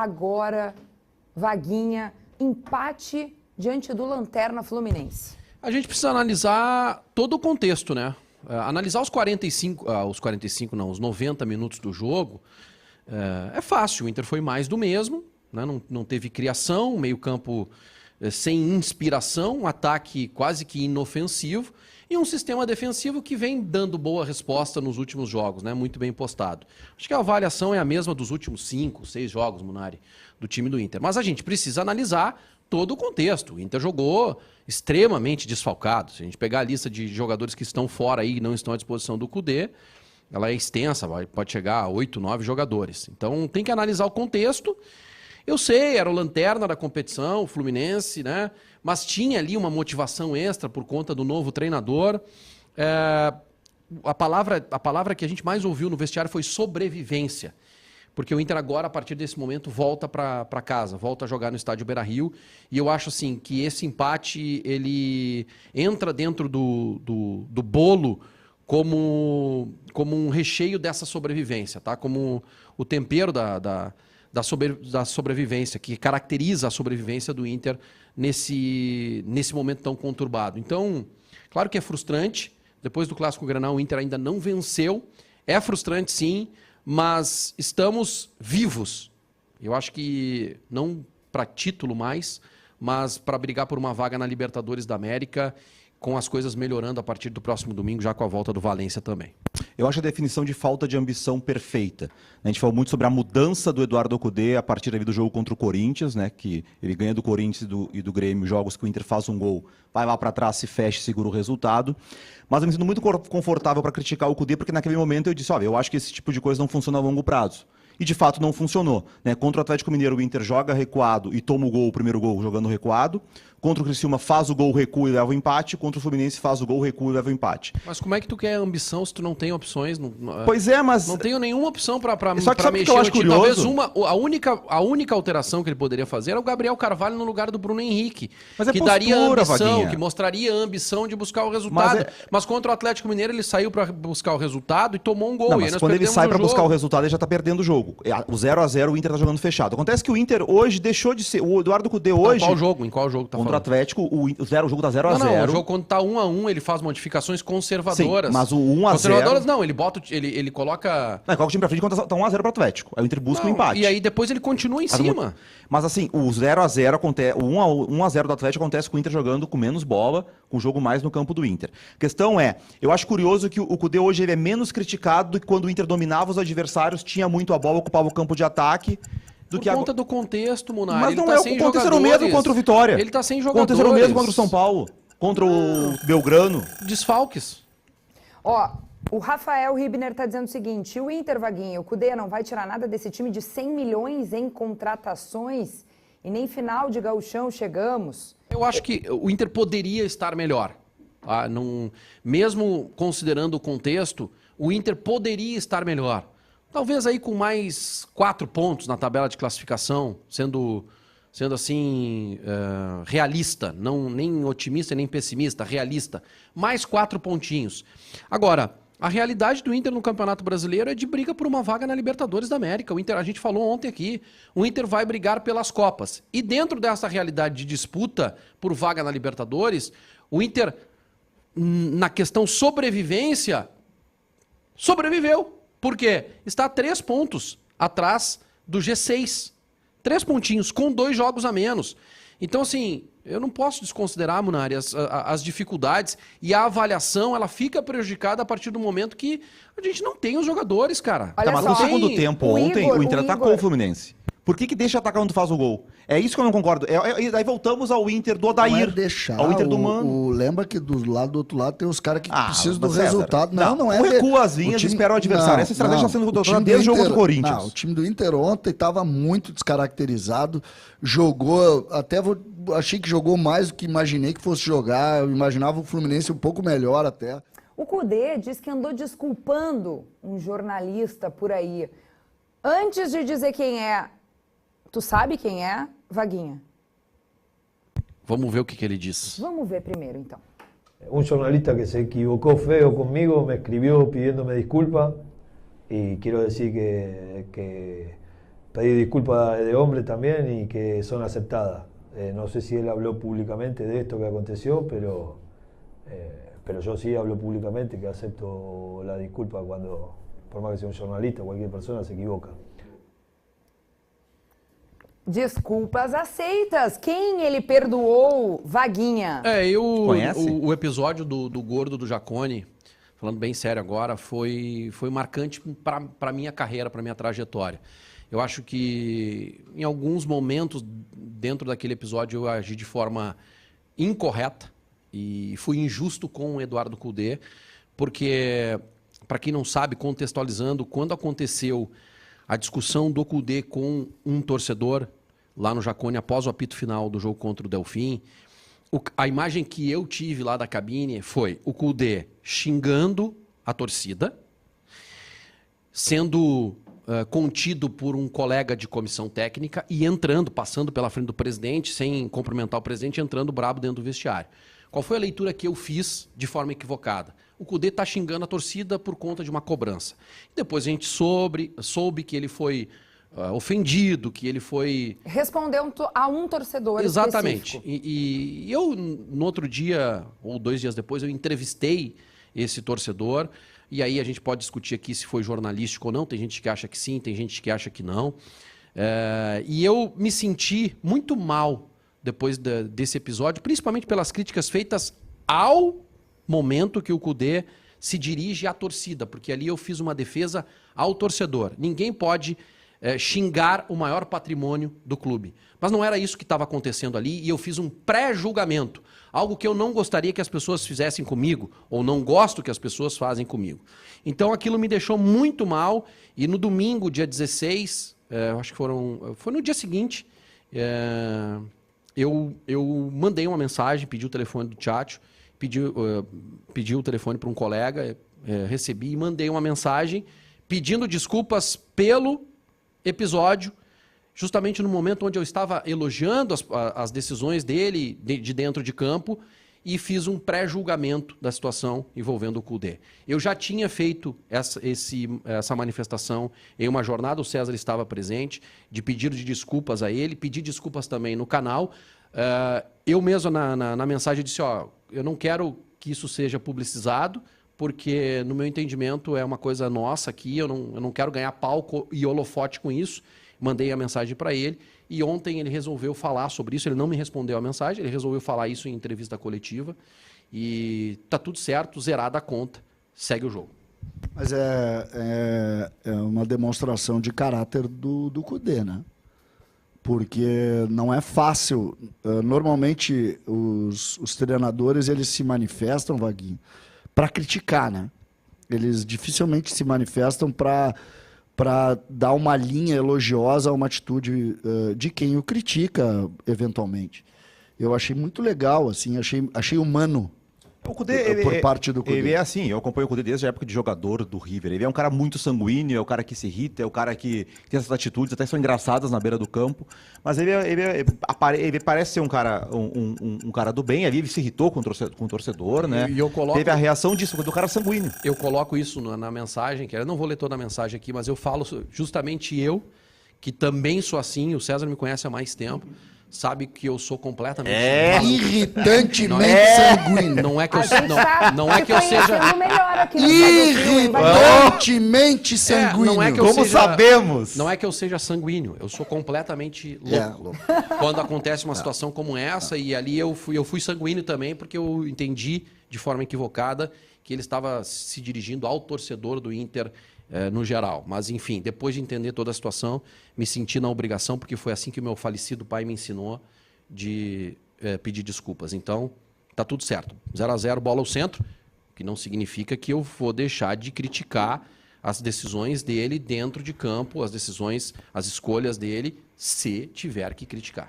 agora, Vaguinha, empate diante do Lanterna Fluminense? A gente precisa analisar todo o contexto, né? Analisar os 90 minutos do jogo é fácil. O Inter foi mais do mesmo, né? Não teve criação, meio campo sem inspiração, um ataque quase que inofensivo e um sistema defensivo que vem dando boa resposta nos últimos jogos, né? Muito bem postado. Acho que a avaliação é a mesma dos últimos 5, 6 jogos, Munari, do time do Inter. Mas a gente precisa analisar todo o contexto. O Inter jogou extremamente desfalcado. Se a gente pegar a lista de jogadores que estão fora aí e não estão à disposição do Kudê, ela é extensa, pode chegar a 8, 9 jogadores. Então tem que analisar o contexto. Eu sei, era o lanterna da competição, o Fluminense, né? Mas tinha ali uma motivação extra por conta do novo treinador. A palavra que a gente mais ouviu no vestiário foi sobrevivência. Porque o Inter agora, a partir desse momento, volta para casa, volta a jogar no estádio Beira-Rio. E eu acho assim que esse empate ele entra dentro do bolo como um recheio dessa sobrevivência, tá? Como o tempero da sobrevivência, que caracteriza a sobrevivência do Inter nesse momento tão conturbado. Então, claro que é frustrante. Depois do Clássico Grenal, o Inter ainda não venceu. É frustrante, sim. Mas estamos vivos. Eu acho que não para título mais, mas para brigar por uma vaga na Libertadores da América, com as coisas melhorando a partir do próximo domingo, já com a volta do Valência também. Eu acho a definição de falta de ambição perfeita. A gente falou muito sobre a mudança do Eduardo Cudê a partir do jogo contra o Corinthians, né, que ele ganha do Corinthians e do Grêmio, jogos que o Inter faz um gol, vai lá para trás, se fecha e segura o resultado. Mas eu me sinto muito confortável para criticar o Cudê, porque naquele momento eu disse, olha, eu acho que esse tipo de coisa não funciona a longo prazo. E de fato não funcionou, né? Contra o Atlético Mineiro, o Inter joga recuado e toma o primeiro gol jogando recuado. Contra o Criciúma faz o gol, recua e leva o empate. Contra o Fluminense faz o gol, recua e leva o empate. Mas como é que tu quer ambição se tu não tem opções? Pois é, mas... Não tenho nenhuma opção para Só que sabe o que eu acho curioso? curioso? Talvez a única alteração que ele poderia fazer era o Gabriel Carvalho no lugar do Bruno Henrique. Mas é que postura, daria ambição, Vaguinha. que mostraria a ambição de buscar o resultado. Mas contra o Atlético Mineiro ele saiu para buscar o resultado e tomou um gol. Não, e mas nós quando ele perdemos sai para buscar o jogo. resultado, ele já tá perdendo o jogo. O 0x0 o Inter tá jogando fechado. Acontece que o Inter hoje deixou de ser... O Eduardo Cudê hoje... Em qual jogo tá contra o falando? Atlético, o jogo tá 0x0. Não, o jogo quando tá 1x1, ele faz modificações conservadoras. Sim, mas o 1x0... Conservadoras não, ele coloca... Não, coloca o time pra frente quando tá 1x0 pro Atlético. Aí o Inter busca o empate. E aí depois ele continua em cima. Mas assim, o 0x0 acontece, o 1x0 do Atlético acontece com o Inter jogando com menos bola, com o jogo mais no campo do Inter. A questão é, eu acho curioso que o Cudê hoje ele é menos criticado do que quando o Inter dominava os adversários, tinha muito a bola, ocupava o campo de ataque. Por conta do contexto, Munari. Mas ele não tá é, sem o contexto era o mesmo contra o Vitória. Ele tá sem O jogadores. contexto era o mesmo contra o São Paulo, contra o Belgrano. Desfalques. Ó, o Rafael Ribner tá dizendo o seguinte, o Inter, Vaguinha, o Cudê não vai tirar nada desse time de 100 milhões em contratações e nem final de gauchão chegamos. Eu acho que o Inter poderia estar melhor. Tá? Mesmo considerando o contexto, o Inter poderia estar melhor. Talvez aí com mais 4 pontos na tabela de classificação, sendo assim, realista, não nem otimista nem pessimista, realista. Mais 4 pontinhos. Agora, a realidade do Inter no Campeonato Brasileiro é de briga por uma vaga na Libertadores da América. O Inter, a gente falou ontem aqui, o Inter vai brigar pelas Copas. E dentro dessa realidade de disputa por vaga na Libertadores, o Inter, na questão sobrevivência, sobreviveu. Por quê? Está a 3 pontos atrás do G6. 3 pontinhos, com 2 jogos a menos. Então, assim, eu não posso desconsiderar, Munari, as dificuldades e a avaliação, ela fica prejudicada a partir do momento que a gente não tem os jogadores, cara. Olha Mas só, no segundo tempo, ontem, o Inter atacou o Fluminense. Por que deixa atacar quando faz o gol? É isso que eu não concordo. Daí voltamos ao Inter do Odair. Não é deixar, ao Inter do Mano. Lembra que do outro lado tem os caras que precisam do César, resultado. Não é. Recua as linhas e espera o adversário. Essa estratégia está sendo adotada desde o jogo do Corinthians. Não, o time do Inter ontem estava muito descaracterizado. Jogou, achei que jogou mais do que imaginei que fosse jogar. Eu imaginava o Fluminense um pouco melhor até. O Cudê diz que andou desculpando um jornalista por aí. Antes de dizer quem é, tu sabe quem é, Vaguinha? Vamos ver o que ele diz. Vamos ver primeiro, então. Un jornalista que se equivocó feo conmigo me escribió pidiéndome disculpas y quiero decir que pedir disculpas de hombre también y que son aceptadas. No sé si él habló públicamente de esto que aconteció, pero yo sí hablo públicamente que acepto la disculpa cuando, por más que sea un jornalista, cualquier persona se equivoca. Desculpas aceitas. Quem ele perdoou, Vaguinha? Conhece? O episódio do gordo do Jacone, falando bem sério agora, foi marcante para minha carreira, para minha trajetória. Eu acho que em alguns momentos dentro daquele episódio eu agi de forma incorreta e fui injusto com o Eduardo Cudê, porque, para quem não sabe, contextualizando, quando aconteceu a discussão do Cudê com um torcedor lá no Jacone após o apito final do jogo contra o Delfim, a imagem que eu tive lá da cabine foi o Cudê xingando a torcida, sendo contido por um colega de comissão técnica e entrando, passando pela frente do presidente, sem cumprimentar o presidente, entrando brabo dentro do vestiário. Qual foi a leitura que eu fiz de forma equivocada? O Cudê está xingando a torcida por conta de uma cobrança. Depois a gente soube que ele foi ofendido, que ele foi... Respondeu a um torcedor Exatamente. específico. E eu, no outro dia, ou 2 dias depois, eu entrevistei esse torcedor, e aí a gente pode discutir aqui se foi jornalístico ou não, tem gente que acha que sim, tem gente que acha que não. E eu me senti muito mal depois desse episódio, principalmente pelas críticas feitas ao momento que o Cudê se dirige à torcida, porque ali eu fiz uma defesa ao torcedor. Ninguém pode xingar o maior patrimônio do clube. Mas não era isso que estava acontecendo ali e eu fiz um pré-julgamento, algo que eu não gostaria que as pessoas fizessem comigo, ou não gosto que as pessoas fazem comigo. Então aquilo me deixou muito mal e no domingo, dia 16, acho que foi no dia seguinte, eu mandei uma mensagem, pedi o telefone do Tchatcho, pedi o telefone para um colega, recebi e mandei uma mensagem pedindo desculpas pelo episódio, justamente no momento onde eu estava elogiando as decisões dele de dentro de campo e fiz um pré-julgamento da situação envolvendo o Cudê. Eu já tinha feito essa manifestação em uma jornada, o César estava presente, de pedido de desculpas a ele, pedi desculpas também no canal. Eu mesmo na mensagem disse, eu não quero que isso seja publicizado, porque no meu entendimento é uma coisa nossa aqui, eu não quero ganhar palco e holofote com isso. Mandei a mensagem para ele e ontem ele resolveu falar sobre isso, ele não me respondeu a mensagem, ele resolveu falar isso em entrevista coletiva e tá tudo certo, zerada a conta, segue o jogo. Mas é uma demonstração de caráter do Cudê, né? Porque não é fácil. Normalmente os treinadores eles se manifestam, Vaguinho, para criticar, né? Eles dificilmente se manifestam para dar uma linha elogiosa a uma atitude de quem o critica, eventualmente. Eu achei muito legal, assim, achei humano. O Cudê, por parte do Cudê. Ele é assim, eu acompanho o Cudê desde a época de jogador do River. Ele é um cara muito sanguíneo, é o cara que se irrita, é o cara que tem essas atitudes, até são engraçadas na beira do campo. Mas ele parece ser um cara do bem. Ali ele se irritou com o torcedor, né? E eu coloco... Teve a reação disso, do cara sanguíneo. Eu coloco isso na mensagem, que eu não vou ler toda a mensagem aqui, mas eu falo justamente eu, que também sou assim, o César me conhece há mais tempo, sabe que eu sou completamente irritantemente sanguíneo. Não é que eu seja melhor aqui no irritantemente sanguíneo. Não é que eu Como seja, sabemos? Não é que eu seja sanguíneo, eu sou completamente louco. Quando acontece uma situação como essa, e ali eu fui sanguíneo também, porque eu entendi de forma equivocada que ele estava se dirigindo ao torcedor do Inter no geral. Mas, enfim, depois de entender toda a situação, me senti na obrigação, porque foi assim que o meu falecido pai me ensinou, de pedir desculpas. Então, tá tudo certo. 0-0, bola ao centro, que não significa que eu vou deixar de criticar as decisões dele dentro de campo, as escolhas dele, se tiver que criticar.